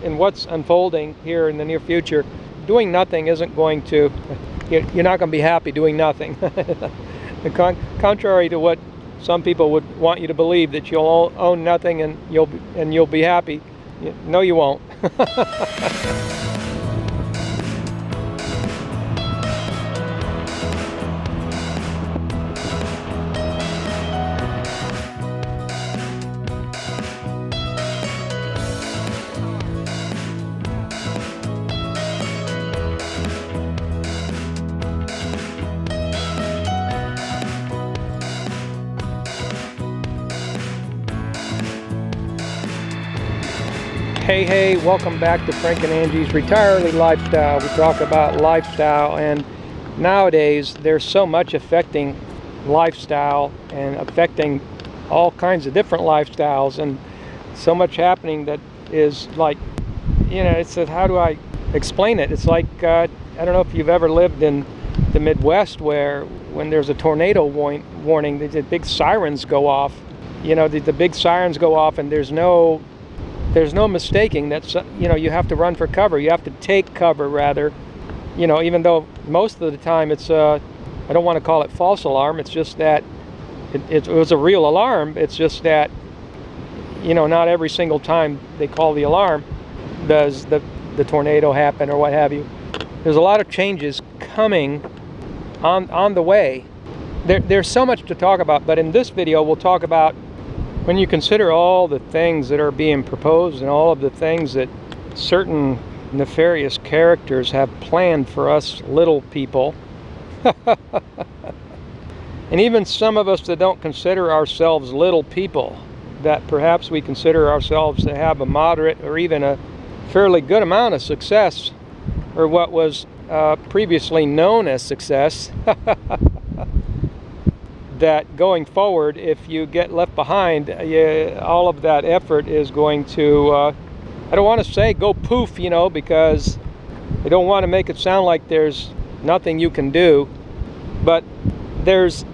in what's unfolding here in the near future, doing nothing isn't going to, you're not going to be happy doing nothing. Contrary to what some people would want you to believe, that you'll own nothing and you'll be happy. No, you won't. Hey, welcome back to Frank and Angie's Retirely Lifestyle. We talk about lifestyle, and nowadays there's so much affecting lifestyle and affecting all kinds of different lifestyles, and so much happening that is like, it's how do I explain it? It's like, I don't know if you've ever lived in the Midwest, where when there's a tornado warning, the big sirens go off. The big sirens go off, and there's no mistaking that, you have to run for cover. You have to take cover, rather. Even though most of the time it's, I don't want to call it false alarm. It's just that it was a real alarm. It's just that, not every single time they call the alarm does the tornado happen or what have you. There's a lot of changes coming on the way. There's so much to talk about, but in this video we'll talk about, when you consider all the things that are being proposed and all of the things that certain nefarious characters have planned for us little people, and even some of us that don't consider ourselves little people, that perhaps we consider ourselves to have a moderate or even a fairly good amount of success, or what was previously known as success, that going forward, if you get left behind, all of that effort is going to, I don't want to say go poof, because I don't want to make it sound like there's nothing you can do, but there's,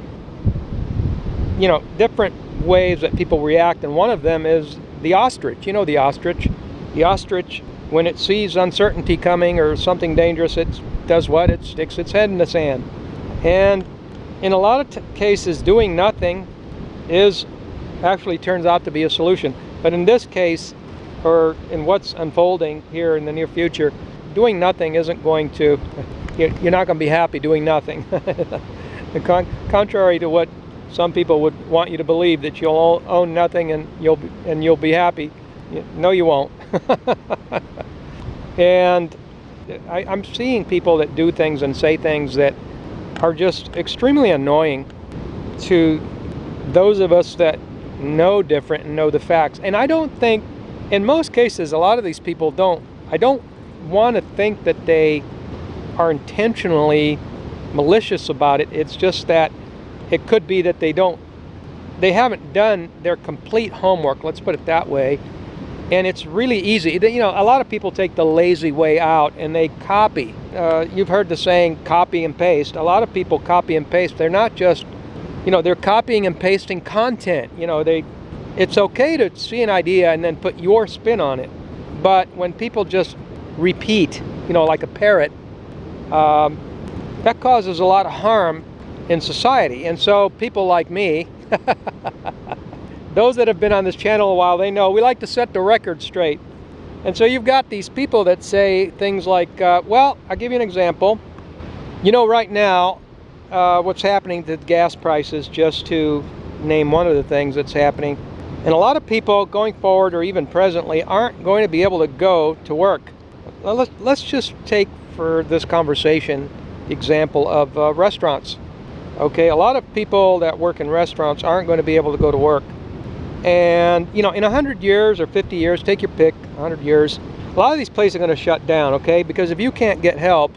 different ways that people react, and one of them is the ostrich. The ostrich. The ostrich, when it sees uncertainty coming or something dangerous, it does what? It sticks its head in the sand. And in a lot of cases, doing nothing actually turns out to be a solution. But in this case, or in what's unfolding here in the near future, doing nothing isn't going to, you're not going to be happy doing nothing. Contrary to what some people would want you to believe, that you'll own nothing and you'll be happy. No, you won't. And I'm seeing people that do things and say things that are just extremely annoying to those of us that know different and know the facts. And I don't think, in most cases, a lot of these people I don't want to think that they are intentionally malicious about it. It's just that it could be that they haven't done their complete homework, let's put it that way. And it's really easy. A lot of people take the lazy way out and they copy. You've heard the saying, copy and paste. A lot of people copy and paste. They're not just, they're copying and pasting content. It's okay to see an idea and then put your spin on it. But when people just repeat, like a parrot, that causes a lot of harm in society. And so people like me, those that have been on this channel a while, they know we like to set the record straight. And so you've got these people that say things like, well, I'll give you an example. Right now, what's happening to gas prices, just to name one of the things that's happening. And a lot of people going forward, or even presently, aren't going to be able to go to work. Well, let's just take, for this conversation, the example of restaurants. Okay, a lot of people that work in restaurants aren't going to be able to go to work. And, in 100 years or 50 years, take your pick, 100 years, a lot of these places are going to shut down, okay? Because if you can't get help,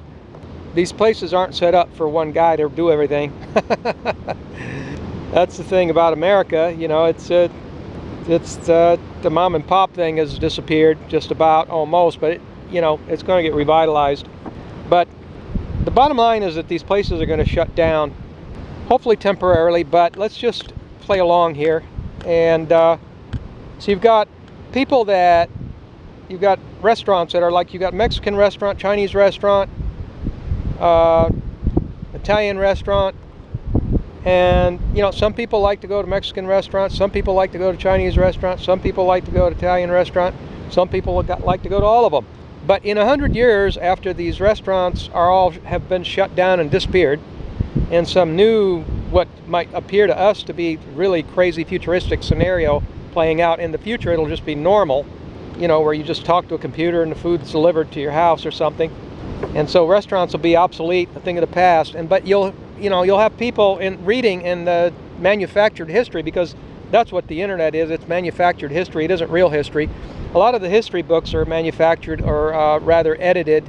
these places aren't set up for one guy to do everything. That's the thing about America, it's the mom and pop thing has disappeared just about, almost, but it's going to get revitalized. But the bottom line is that these places are going to shut down, hopefully temporarily, but let's just play along here. And so you've got people that, you've got restaurants that are like, you got Mexican restaurant, Chinese restaurant, Italian restaurant, and you know, some people like to go to Mexican restaurants, some people like to go to Chinese restaurants, some people like to go to Italian restaurant, some people like to go to all of them. But in 100 years, after these restaurants have been shut down and disappeared, and some new, what might appear to us to be really crazy futuristic scenario playing out in the future, it'll just be normal, you know, where you just talk to a computer and the food's delivered to your house or something. And so restaurants will be obsolete, a thing of the past. But you'll have people reading in the manufactured history, because that's what the internet is. It's manufactured history. It isn't real history. A lot of the history books are manufactured, or rather edited.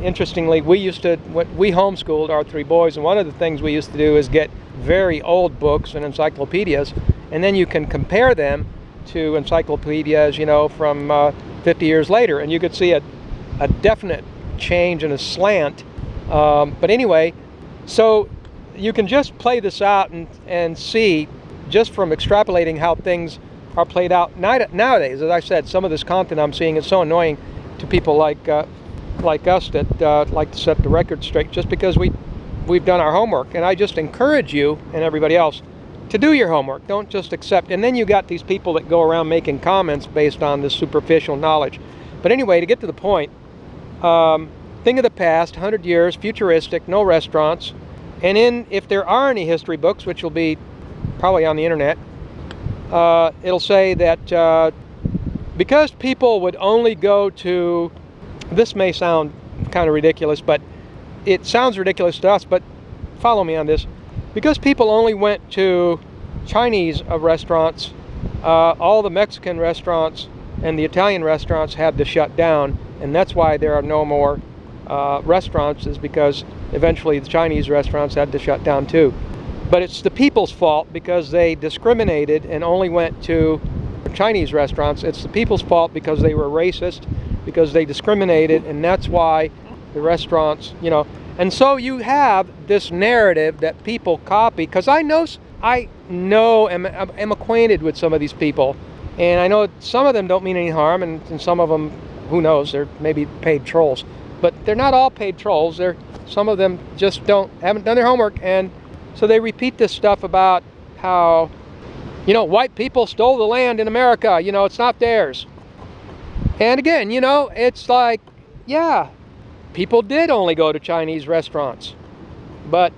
Interestingly, we homeschooled our 3 boys, and one of the things we used to do is get very old books and encyclopedias, and then you can compare them to encyclopedias, you know, from 50 years later, and you could see a definite change and a slant. But anyway, so you can just play this out and see, just from extrapolating how things are played out nowadays. As I said, some of this content I'm seeing is so annoying to people like us that like to set the record straight, just because we've done our homework. And I just encourage you and everybody else to do your homework. Don't just accept. And then you got these people that go around making comments based on this superficial knowledge. But anyway, to get to the point, thing of the past, 100 years, futuristic, no restaurants. And if there are any history books, which will be probably on the internet, it'll say that because people would only go to, this may sound kind of ridiculous, but it sounds ridiculous to us, but follow me on this. Because people only went to Chinese restaurants, all the Mexican restaurants and the Italian restaurants had to shut down, and that's why there are no more restaurants, is because eventually the Chinese restaurants had to shut down too. But it's the people's fault because they discriminated and only went to Chinese restaurants. It's the people's fault because they were racist, because they discriminated, and that's why the restaurants, you know. And so you have this narrative that people copy, because I am acquainted with some of these people, and I know some of them don't mean any harm, and some of them, who knows, they're maybe paid trolls. But they're not all paid trolls. Some of them just haven't done their homework, and so they repeat this stuff about how, you know, white people stole the land in America, you know, it's not theirs. And again, you know, it's like, yeah, people did only go to Chinese restaurants, but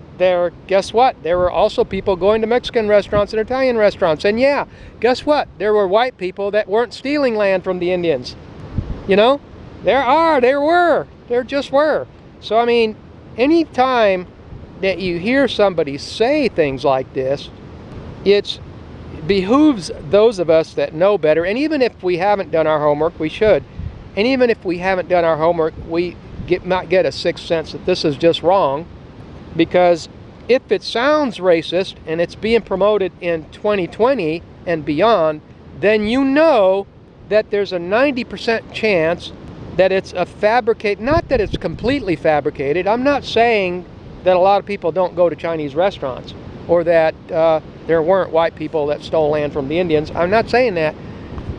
guess what? There were also people going to Mexican restaurants and Italian restaurants, and yeah, guess what? There were white people that weren't stealing land from the Indians. You know, there just were. So I mean, any time that you hear somebody say things like this, it behooves those of us that know better, and even if we haven't done our homework, we should. And even if we haven't done our homework, we might get a sixth sense that this is just wrong, because if it sounds racist and it's being promoted in 2020 and beyond, then you know that there's a 90% chance that it's a not that it's completely fabricated. I'm not saying that a lot of people don't go to Chinese restaurants, or that there weren't white people that stole land from the Indians. I'm not saying that,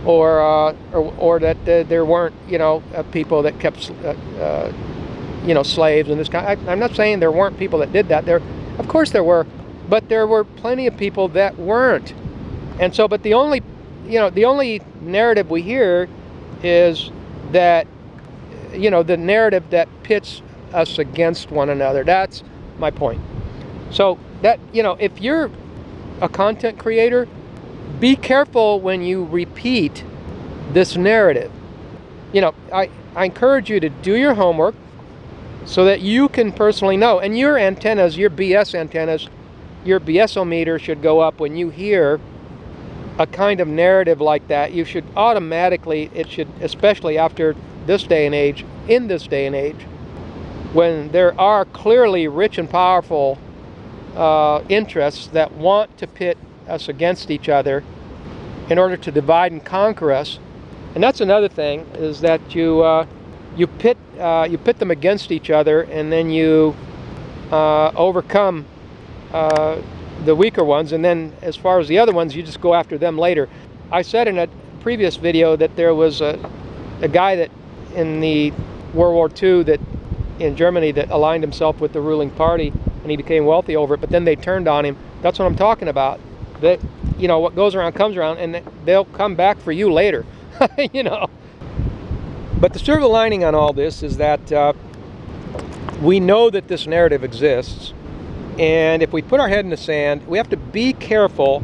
or that there weren't, you know, people that kept you know, slaves and this kind. I'm not saying there weren't people that did that. Of course there were, but there were plenty of people that weren't. And so, but the only narrative we hear is that, you know, the narrative that pits us against one another. That's my point. So that, you know, if you're a content creator, be careful when you repeat this narrative. You know, I encourage you to do your homework so that you can personally know. And your antennas, your BS antennas, your BS-o-meter should go up when you hear a kind of narrative like that. You should automatically, especially after this day and age, in this day and age, when there are clearly rich and powerful interests that want to pit us against each other in order to divide and conquer us. And that's another thing, is that you pit them against each other, and then you overcome the weaker ones, and then as far as the other ones, you just go after them later. I said in a previous video that there was a guy that in the World War II that in Germany that aligned himself with the ruling party, and he became wealthy over it, but then they turned on him. That's what I'm talking about. That, you know, what goes around comes around, and they'll come back for you later. You know. But the silver lining on all this is that we know that this narrative exists, and if we put our head in the sand, we have to be careful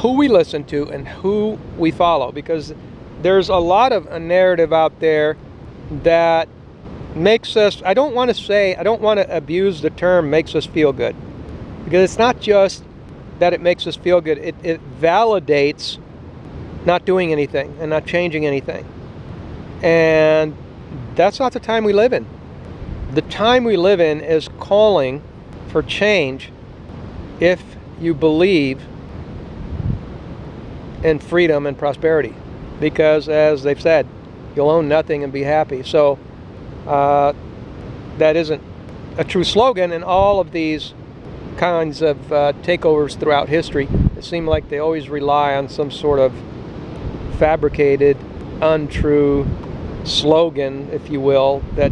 who we listen to and who we follow, because there's a lot of a narrative out there that makes us, I don't want to abuse the term makes us feel good, because it's not just that it makes us feel good, it validates not doing anything and not changing anything. And that's not the time we live in. The time we live in is calling for change if you believe in freedom and prosperity, because as they've said, you'll own nothing and be happy. So that isn't a true slogan, and all of these kinds of takeovers throughout history, it seems like they always rely on some sort of fabricated, untrue slogan, if you will, that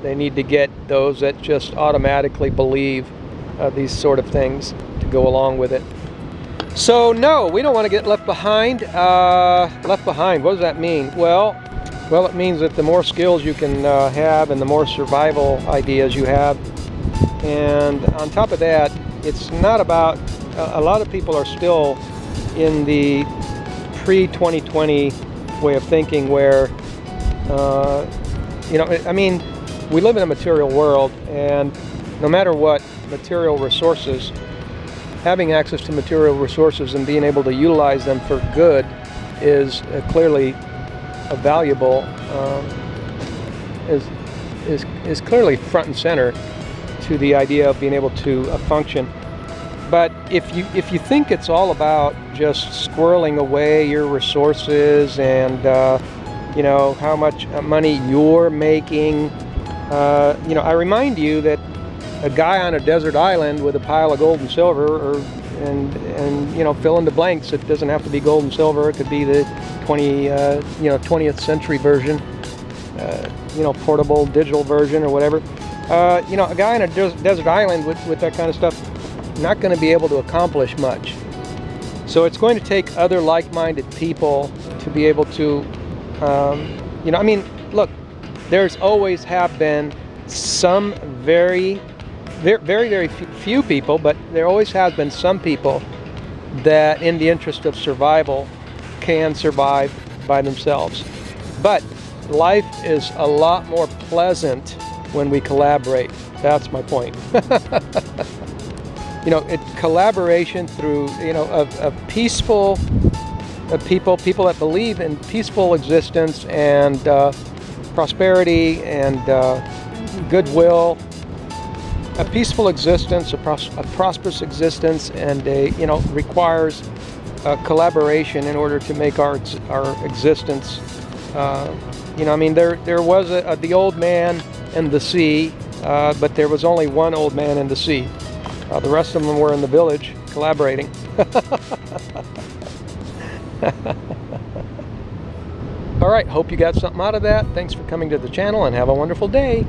they need to get those that just automatically believe these sort of things to go along with it. So no, we don't want to get left behind. Left behind, what does that mean? Well, it means that the more skills you can have and the more survival ideas you have. And on top of that, it's not about, a lot of people are still in the pre-2020 way of thinking where, you know, I mean, we live in a material world, and no matter what material resources, having access to material resources and being able to utilize them for good is clearly a valuable, is clearly front and center to the idea of being able to function. But if you think it's all about just squirreling away your resources and you know, how much money you're making, you know, I remind you that a guy on a desert island with a pile of gold and silver, and you know, fill in the blanks. It doesn't have to be gold and silver. It could be the 20th century version, you know, portable digital version or whatever. You know, a guy on a desert island with that kind of stuff, not going to be able to accomplish much. So it's going to take other like-minded people to be able to, you know, I mean, look, there's always have been some very few people, but there always has been some people that in the interest of survival can survive by themselves. But life is a lot more pleasant when we collaborate. That's my point. You know, collaboration through, you know, of peaceful people that believe in peaceful existence and prosperity and goodwill. A peaceful existence, a prosperous existence, and you know, requires collaboration in order to make our existence. You know, I mean, there was the old man and the sea, but there was only one old man in the sea. The rest of them were in the village collaborating. All right, hope you got something out of that. Thanks for coming to the channel, and have a wonderful day.